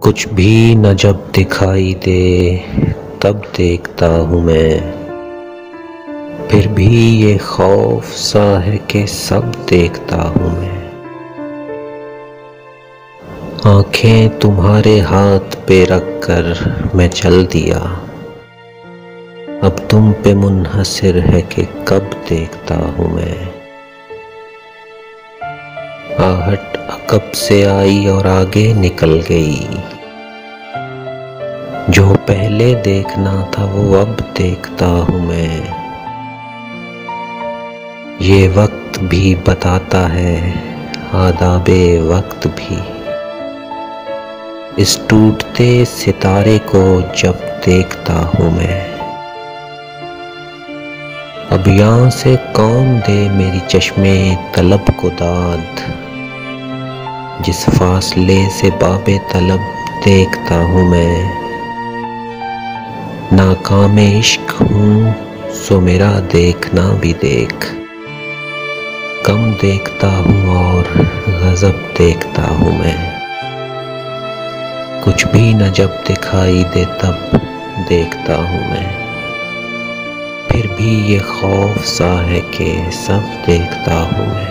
कुछ भी न जब दिखाई दे तब देखता हूँ मैं, फिर भी ये खौफ सा है कि सब देखता हूँ मैं। आंखें तुम्हारे हाथ पे रख कर मैं चल दिया, अब तुम पे मुनहसिर है कि कब देखता हूँ मैं। आहट अकब से आई और आगे निकल गई, जो पहले देखना था वो अब देखता हूँ मैं। ये वक्त भी बताता है, आदाबे वक्त भी, इस टूटते सितारे को जब देखता हूँ मैं। अब यहाँ से कौन दे मेरी चश्मे तलब को दाद, जिस फासले से बाबे तलब देखता हूँ मैं। नाकाम इश्क हूँ सो मेरा देखना भी देख, कम देखता हूँ और गजब देखता हूँ मैं। कुछ भी न जब दिखाई दे तब देखता हूँ मैं, फिर भी ये खौफ सा है कि सब देखता हूँ मैं।